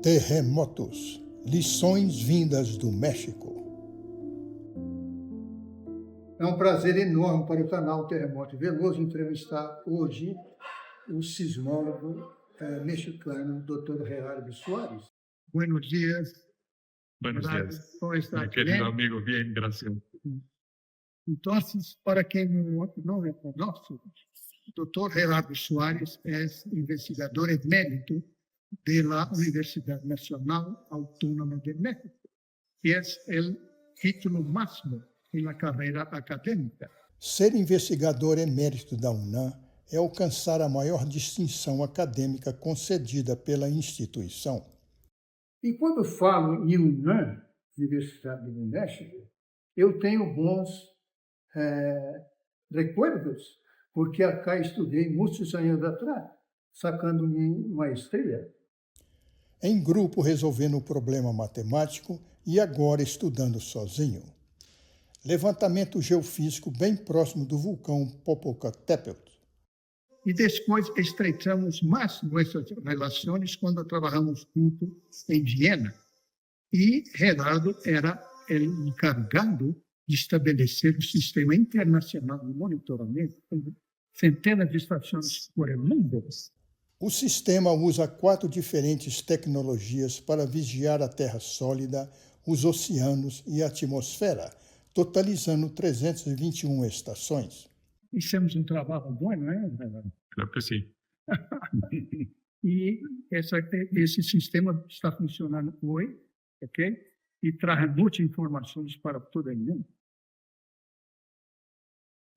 Terremotos, lições vindas do México. É um prazer enorme para o canal Terremoto Veloso entrevistar hoje o sismólogo mexicano, Dr. Gerardo Suárez. Buenos días. Buenos Gerardo. días, ¿Cómo estás? mi querido Bien. amigo. Bien, gracias. Entonces, para quien no me conoce, el doctor Gerardo Suárez es investigador emérito de la Universidad Nacional Autónoma de México, que es el título máximo en la carrera académica. Ser investigador emérito da UNAM é alcançar a maior distinção acadêmica concedida pela instituição. E quando falo em UNAM, Universidade do México, eu tenho bons recuerdos, porque acá estudei muitos anos atrás, sacando minha maestria. Em grupo resolvendo o problema matemático e agora estudando sozinho. Levantamento geofísico bem próximo do vulcão Popocatépetl. E depois estreitamos mais nossas relações quando trabalhamos juntos em Viena. E Gerardo era o encarregado de estabelecer o sistema internacional de monitoramento com centenas de estações por el mundo. O sistema usa 4 diferentes tecnologias para vigiar a Terra sólida, os oceanos e a atmosfera, totalizando 321 estações. Fizemos um trabalho bom, não é, Gerardo? Claro que sí. E esse sistema está funcionando hoje, ok? E traz muitas informações para todo mundo.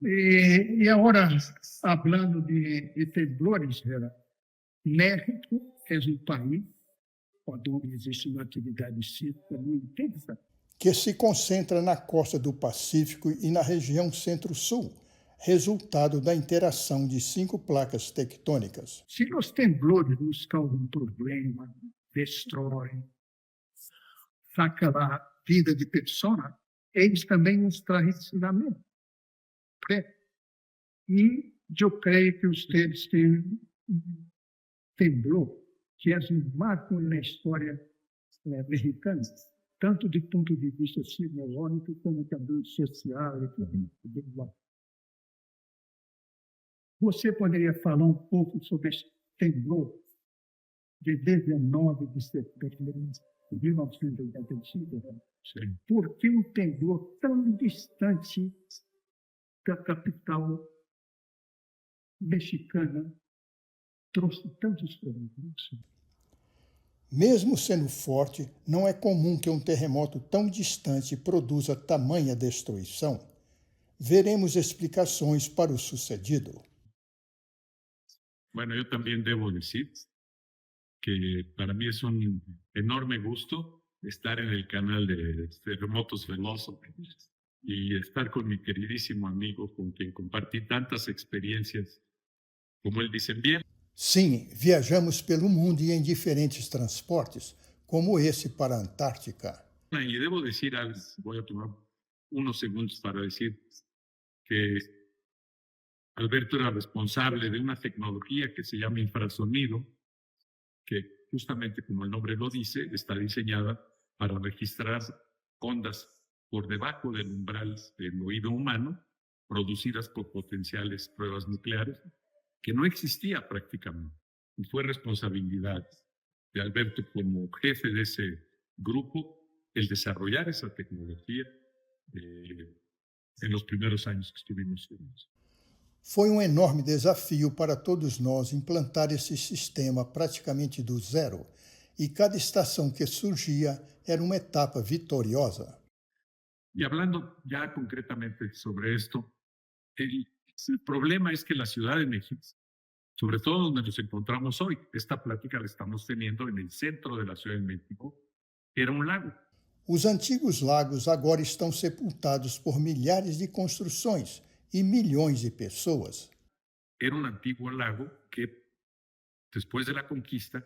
E agora, falando de temblores, Gerardo, México é um país onde existe uma atividade sísmica muito intensa. Que se concentra na costa do Pacífico e na região centro-sul, resultado da interação de 5 placas tectônicas. Se os temblores nos causam problema, destroem, saca a vida de pessoas, eles também nos trazem ensinamento. Okay? E eu creio que vocês têm um temblor que é um marco na história mexicana, tanto do ponto de vista sismológico como também social. Você poderia falar um pouco sobre esse temblor de 19 de setembro de 1985? Sí. Por que um temblor tão distante da capital mexicana trouxe tantos problemas? Mesmo sendo forte, não é comum que um terremoto tão distante produza tamanha destruição. Veremos explicações para o sucedido. Bueno, yo también debo decir que para mí es un enorme gusto estar en el canal de Terremotos Veloso y estar con mi queridísimo amigo con quien compartí tantas experiencias, como él dice bien. Sim, viajamos pelo mundo e em diferentes transportes, como esse para a Antártica. Y debo decir algo, voy a tomar unos segundos para decir que Alberto era responsable de una tecnología que se llama infrasonido, que justamente como el nombre lo dice, está diseñada para registrar ondas por debajo del umbral del oído humano, producidas por potenciales pruebas nucleares, que no existía prácticamente. Y fue responsabilidad de Alberto como jefe de ese grupo el desarrollar esa tecnología en los primeros años que estuvimos juntos. Foi um enorme desafio para todos nós implantar esse sistema praticamente do zero, e cada estação que surgia era uma etapa vitoriosa. Y hablando ya concretamente sobre esto, el problema es que la Ciudad de México, sobre todo donde nos encontramos hoy, esta plática la estamos teniendo en el centro de la Ciudad de México, era un lago. Os antigos lagos agora estão sepultados por milhares de construções e milhões de pessoas. Era un antiguo lago que después de la conquista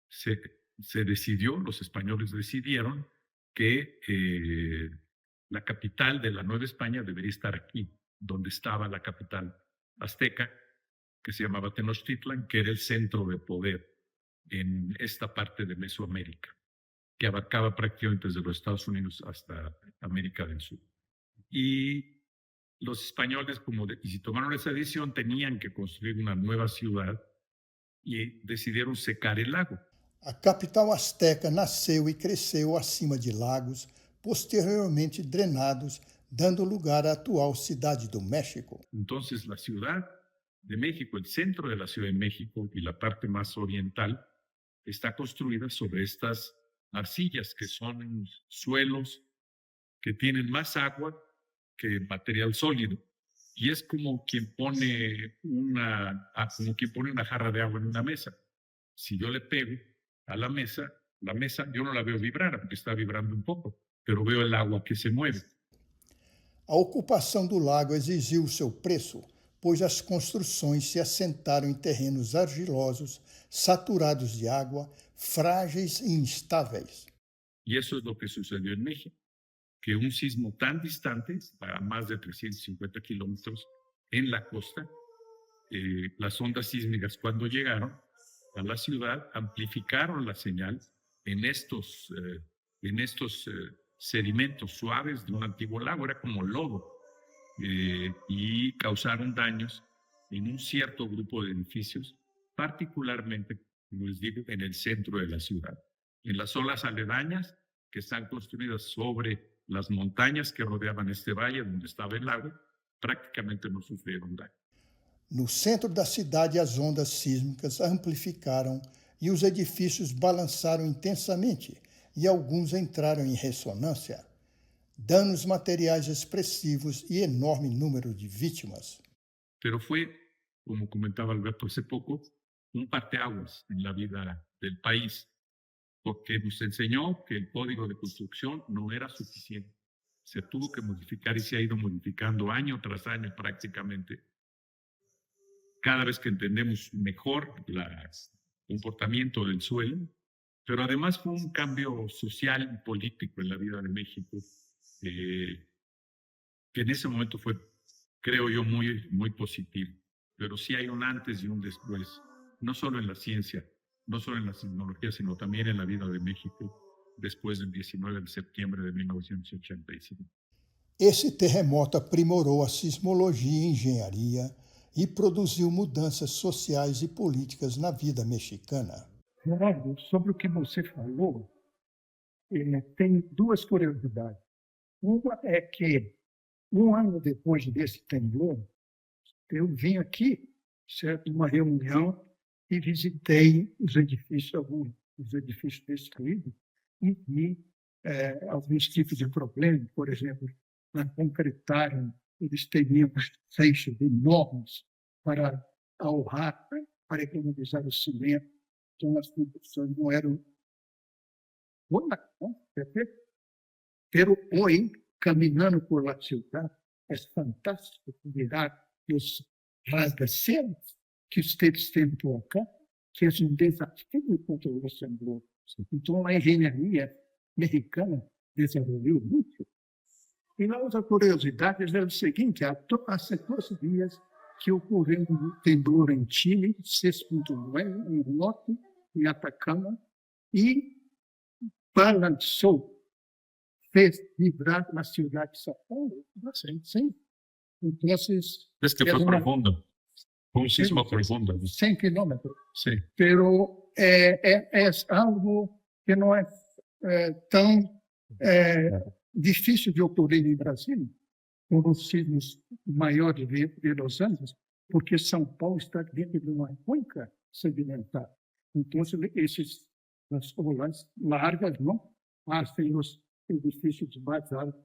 se decidió, los españoles decidieron que la capital de la Nueva España debería estar aquí, donde estaba la capital azteca, que se llamaba Tenochtitlan, que era el centro de poder en esta parte de Mesoamérica, que abarcaba prácticamente desde los Estados Unidos hasta América del Sur. Y los españoles, y si tomaron esa decisión, tenían que construir una nueva ciudad y decidieron secar el lago. A capital asteca nasceu e cresceu acima de lagos, posteriormente drenados, dando lugar à atual Cidade do México. Entonces, la Ciudad de México, el centro de la Ciudad de México y la parte más oriental, está construida sobre estas arcillas, que son suelos que tienen más agua que material sólido. Y es como quien pone una jarra de agua en una mesa. Si yo le pego a la mesa yo no la veo vibrar, porque está vibrando un poco, pero veo el agua que se mueve. A ocupação do lago exigiu o seu preço, pois as construções se assentaram em terrenos argilosos, saturados de água, frágeis e instáveis. Y eso es lo que sucedió en México, que un sismo tan distante, a más de 350 kilómetros en la costa, las ondas sísmicas cuando llegaron a la ciudad amplificaron la señal en estos sedimentos suaves de un antiguo lago, era como lodo, y causaron daños en un cierto grupo de edificios, particularmente, como les digo, en el centro de la ciudad. En las zonas aledañas, que están construidas sobre las montañas que rodeaban este valle donde estaba el lago, prácticamente no sufrieron daño. No centro da cidade, as ondas sísmicas amplificaram e os edifícios balançaram intensamente, e alguns entraram em ressonância. Danos materiais expressivos e enorme número de vítimas. Pero fue, como comentaba Alberto hace poco, un parteaguas en la vida del país, porque nos enseñó que el código de construcción no era suficiente. Se tuvo que modificar y se ha ido modificando año tras año prácticamente. Cada vez que entendemos mejor el comportamiento del suelo, pero además fue un cambio social y político en la vida de México, que en ese momento fue, creo yo, muy, muy positivo. Pero sí hay un antes y un después, no solo en la ciencia, no solo en la tecnología, sino también en la vida de México después del 19 de septiembre de 1985. Esse terremoto aprimorou a sismologia e engenharia e produziu mudanças sociais e políticas na vida mexicana. Gerardo, sobre o que você falou, tem duas curiosidades. Uma é que, um ano depois desse temblor, eu vim aqui, certo, numa reunião, e visitei os edifícios, alguns dos edifícios destruídos, e vi alguns tipos de problemas. Por exemplo, na concretária, eles teriam feixes enormes para ahorrar, para economizar o cimento. Então, as construções não eram buenas, ¿no? Pero hoy, caminando por la ciudad, es fantástico mirar los rascacielos que ustedes têm por acá, que é um desafio contra o temblor. Então, a engenharia mexicana desenvolveu muito. E a outra curiosidade é o seguinte: há 14 dias que ocorreu um temblor em Chile, 6.9, em norte, em Atacama, e balançou, fez vibrar na cidade de São Paulo. Sim. Então, es que fue profundo, fue un sismo profundo. 100 kilómetros. Sí. Pero é algo que não é tão difícil de ocorrer em Brasil, com os sismos maiores de Los Angeles, porque São Paulo está dentro de uma cuenca sedimentar. Então, as olas largas não fazem os edifícios mais altos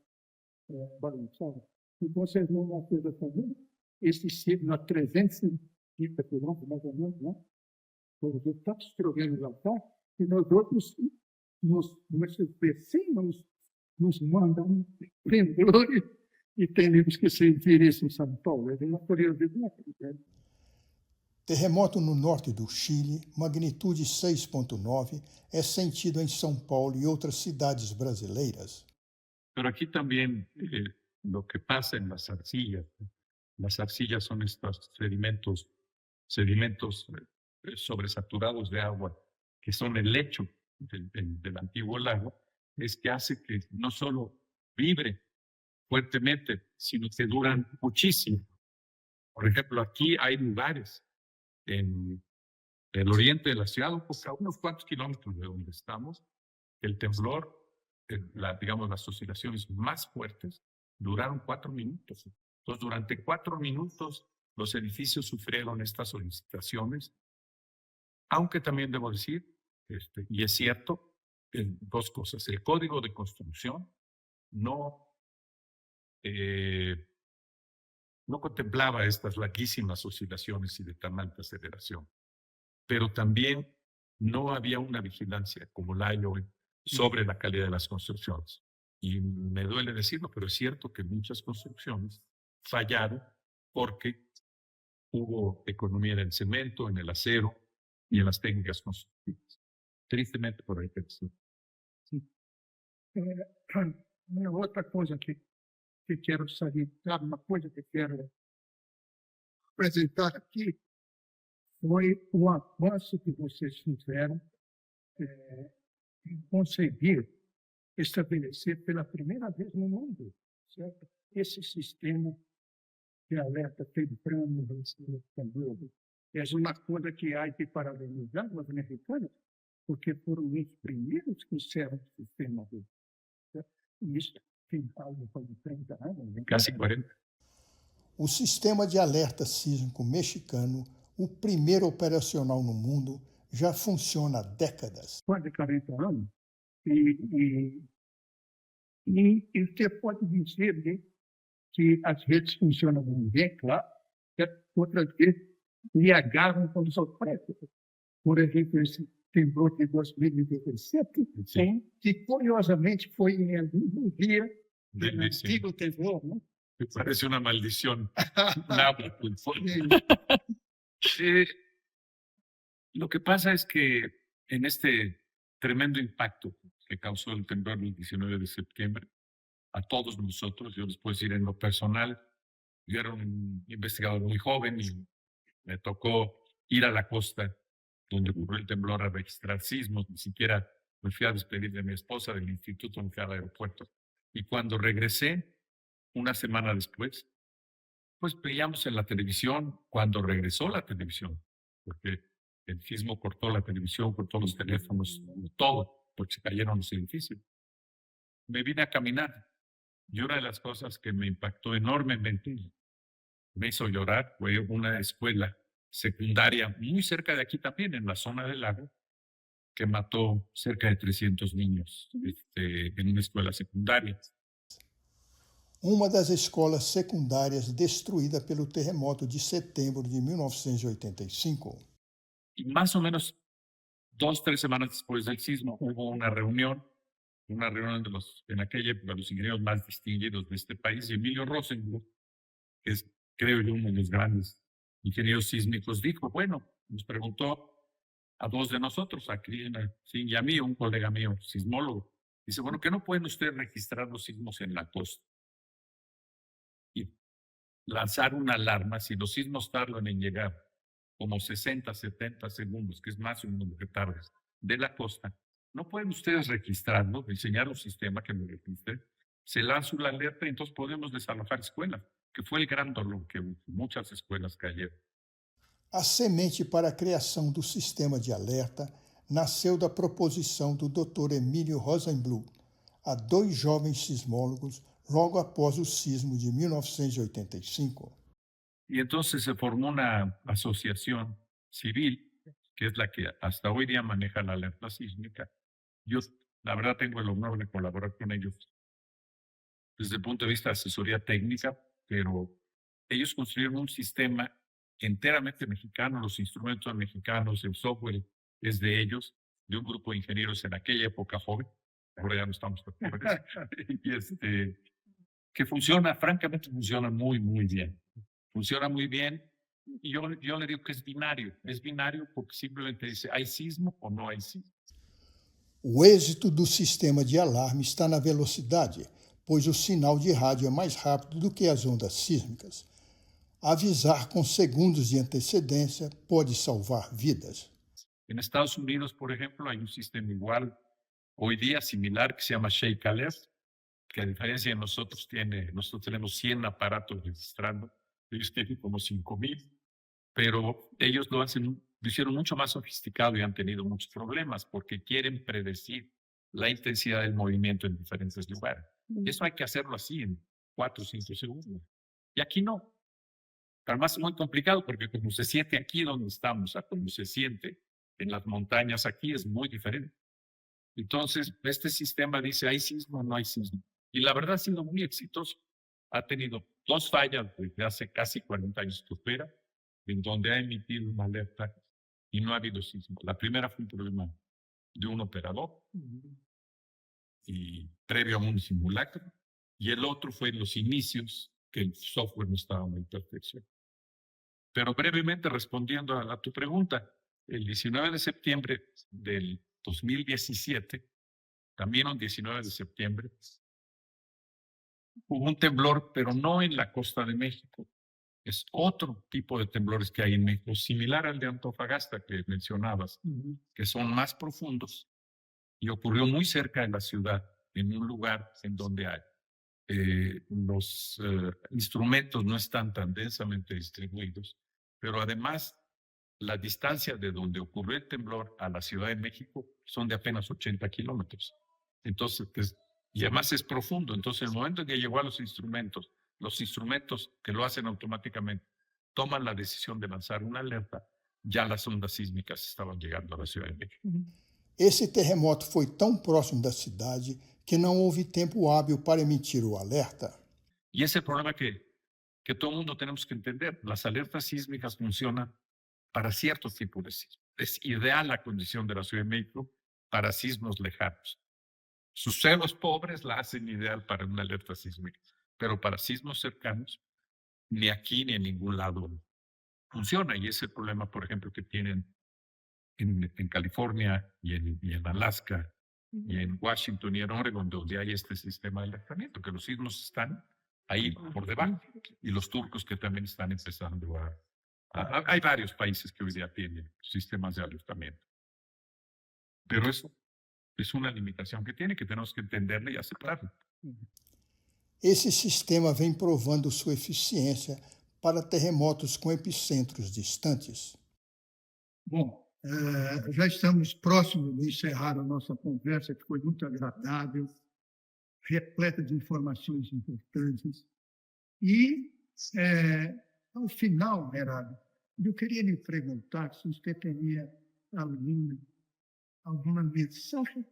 balançados. Então, vocês não vão fazer também esse sismo a 350 quilômetros, mais ou menos, não? Porque está destruindo lá, e nós outros, nossos vecinos, nos mandam temblores e temos que sentir isso em São Paulo. É uma curiosidade. Terremoto no norte do Chile, magnitude 6.9, é sentido em São Paulo e outras cidades brasileiras. Pero aquí también lo que pasa en las arcillas son estos sedimentos sobresaturados de agua que son el lecho del antiguo lago, es que hace que no solo vibre fuertemente, sino que duran muchísimo. Por ejemplo, aquí hay lugares en el oriente de la ciudad, a unos cuantos kilómetros de donde estamos, el temblor, digamos, las oscilaciones más fuertes duraron 4 minutos. Entonces, durante 4 minutos los edificios sufrieron estas solicitaciones, aunque también debo decir, y es cierto, dos cosas. El código de construcción no contemplaba estas larguísimas oscilaciones y de tan alta aceleración, pero también no había una vigilancia como la hay hoy sobre la calidad de las construcciones. Y me duele decirlo, pero es cierto que muchas construcciones fallaron porque hubo economía en el cemento, en el acero y en las técnicas constructivas. Tristemente por ahí. Uma outra coisa que quero salientar, uma coisa que quero apresentar aqui, foi o avanço que vocês fizeram em conseguir estabelecer pela primeira vez no mundo, certo? Esse sistema de alerta temprano é uma coisa que há de parabenizar os americanos, porque foram os primeiros que fizeram o sistema dele. E isso tem algo como 30 anos. Né? Casi 40. O sistema de alerta sísmico mexicano, o primeiro operacional no mundo, já funciona há décadas. Quase 40 anos. E você pode dizer, né, que as redes funcionam muito bem, claro, outras vezes lhe agarram com surpresa. Por exemplo, esse temblor de 2017, que curiosamente foi em algum dia do antigo temblor, né? Me parece una maldición. Lo que pasa es que en este tremendo impacto que causó el temblor del 19 de septiembre, a todos nosotros, yo les puedo decir en lo personal, yo era un investigador muy joven y me tocó ir a la costa donde ocurrió el temblor a registrar sismos, ni siquiera me fui a despedir de mi esposa del instituto, me fui al aeropuerto. Y cuando regresé, una semana después, pues veíamos en la televisión, cuando regresó la televisión, porque el sismo cortó la televisión, cortó los teléfonos, todo, porque se cayeron los edificios. Me vine a caminar y una de las cosas que me impactó enormemente, me hizo llorar, fue una escuela secundaria muy cerca de aquí también, en la zona del lago, que mató cerca de 300 niños en una escuela secundaria. Uma das escolas secundárias destruída pelo terremoto de setembro de 1985. Y más o menos 2, 3 semanas después del sismo hubo una reunión de en aquella época, los ingenieros más distinguidos de este país, y Emilio Rosenbluth, que es, creo yo, uno de los grandes ingenieros sísmicos, dijo, bueno, nos preguntó a 2 de nosotros, a Cristina y a mí, un colega mío, sismólogo, dice, bueno, ¿qué no pueden ustedes registrar los sismos en la costa? Y lanzar una alarma si los sismos tardan en llegar como 60, 70 segundos, que es más o menos lo que tardas, de la costa, ¿no pueden ustedes registrarlo, diseñar un sistema que lo registre? Se lanza una alerta y entonces podemos desalojar escuelas, que fue el gran dolor que muchas escuelas cayeron. A semente para a criação do sistema de alerta nasceu da proposição do Dr. Emílio Rosenbluth a 2 jovens sismólogos logo após o sismo de 1985. Y entonces se formó una asociación civil, que es la que hasta hoy día maneja la alerta sísmica. Yo, la verdad, tengo el honor de colaborar con ellos desde el punto de vista de asesoría técnica, pero ellos construyeron un sistema enteramente mexicano, los instrumentos mexicanos, el software es de ellos, de un grupo de ingenieros en aquella época joven, ahora ya no estamos tan jóvenes, y que funciona, francamente funciona muy, muy bien. Funciona muy bien, y yo le digo que es binario porque simplemente dice, ¿hay sismo o no hay sismo? O êxito do sistema de alarme está na velocidade, pois o sinal de rádio é mais rápido do que as ondas sísmicas. Avisar com segundos de antecedência pode salvar vidas. En Estados Unidos, por ejemplo, hay un sistema igual, hoy día similar, que se llama Shake Alert, que a diferencia de nosotros tenemos 100 aparatos registrando, ellos tienen como 5,000, pero ellos lo hicieron mucho más sofisticado y han tenido muchos problemas porque quieren predecir la intensidad del movimiento en diferentes lugares. Eso hay que hacerlo así en 4 o 5 segundos. Y aquí no. Además es muy complicado porque como se siente aquí donde estamos, a como se siente en las montañas aquí es muy diferente. Entonces, este sistema dice, ¿hay sismo o no hay sismo? Y la verdad ha sido muy exitoso. Ha tenido 2 fallas desde hace casi 40 años que opera, en donde ha emitido una alerta y no ha habido sismo. La primera fue un problema de un operador y previo a un simulacro, y el otro fue en los inicios, que el software no estaba muy perfecto. Pero brevemente respondiendo a tu pregunta, el 19 de septiembre del 2017, también el 19 de septiembre, hubo un temblor, pero no en la costa de México. Es otro tipo de temblores que hay en México, similar al de Antofagasta que mencionabas, que son más profundos y ocurrió muy cerca de la ciudad, en un lugar en donde hay los instrumentos no están tan densamente distribuidos, pero además la distancia de donde ocurrió el temblor a la Ciudad de México son de apenas 80 kilómetros. Entonces, y además es profundo. Entonces, el momento en que llegó a los instrumentos que lo hacen automáticamente, toman la decisión de lanzar una alerta, ya las ondas sísmicas estaban llegando a la Ciudad de México. Esse terremoto foi tão próximo da cidade que não houve tempo hábil para emitir o alerta. Y ese problema que todo el mundo tenemos que entender, las alertas sísmicas funcionan para ciertos tipos de sismos. Es ideal la condición de la Ciudad de México para sismos lejanos. Sus celos pobres la hacen ideal para una alerta sísmica, pero para sismos cercanos, ni aquí ni en ningún lado funciona. Y ese es el problema, por ejemplo, que tienen en California y en Alaska y en Washington y en Oregon, donde hay este sistema de alertamiento, que los sismos están ahí por debajo, y los turcos que también están empezando hay varios países que hoy día tienen sistemas de alertamiento. Pero eso es una limitación que tiene, que tenemos que entenderla y aceptarla. Esse sistema vem provando sua eficiência para terremotos com epicentros distantes. Bom, já estamos próximos de encerrar a nossa conversa, que foi muito agradável, repleta de informações importantes. E, ao final, Heraldo, eu queria lhe perguntar se você teria alguma mensagem,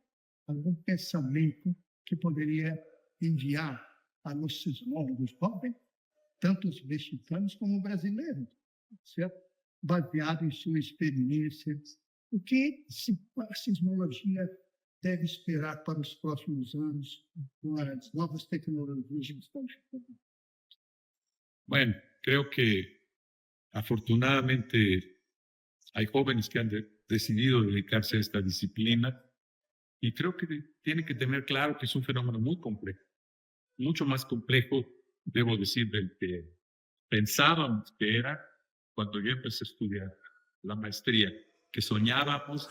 algum pensamento que poderia enviar a los sismólogos jovens, tanto os mexicanos como brasileiros, certo? Baseado em sua experiência, o que a sismologia deve esperar para os próximos anos com as novas tecnologias que estão chegando? Bueno, creo que afortunadamente hay jóvenes que han decidido dedicarse a esta disciplina y creo que tienen que tener claro que es un fenómeno muy complejo, mucho más complejo, debo decir, del que pensábamos que era cuando yo empecé a estudiar la maestría, que soñábamos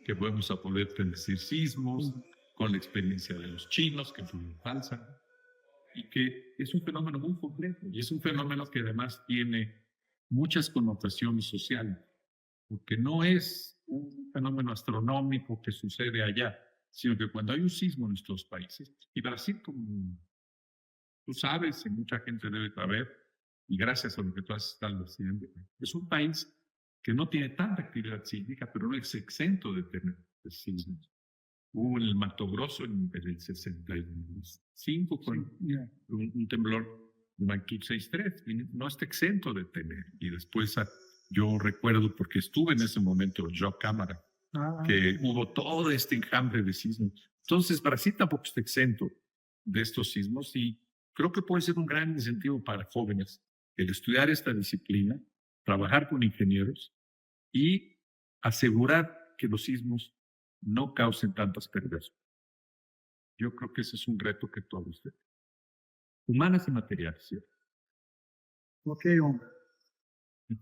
que vamos a poder predecir sismos con la experiencia de los chinos, que fue falsa, y que es un fenómeno muy complejo, y es un fenómeno que además tiene muchas connotaciones sociales, porque no es un fenómeno astronómico que sucede allá, sino que cuando hay un sismo en nuestros países, y Brasil, como tú sabes, y mucha gente debe saber, y gracias a lo que tú has estado haciendo, es un país que no tiene tanta actividad sísmica, pero no es exento de tener sismos. Hubo en el Mato Grosso en el 65 con un temblor de magnitud 6.3 y no está exento de tener. Y después yo recuerdo, porque estuve en ese momento, yo cámara, que hubo todo este enjambre de sismos. Entonces Brasil tampoco está exento de estos sismos y creo que puede ser un gran incentivo para jóvenes el estudiar esta disciplina, trabajar con ingenieros y asegurar que los sismos no causen tantas pérdidas. Yo creo que ese es un reto que todos tenemos, humanas y materiales. ¿Sí? Ok, hombre.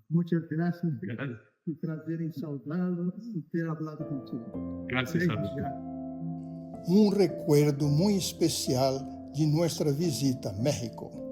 Muchas gracias. Gracias. Un prazer em saudá-lo e ter hablado contigo. Gracias a Dios. Un recuerdo muy especial de nuestra visita a México.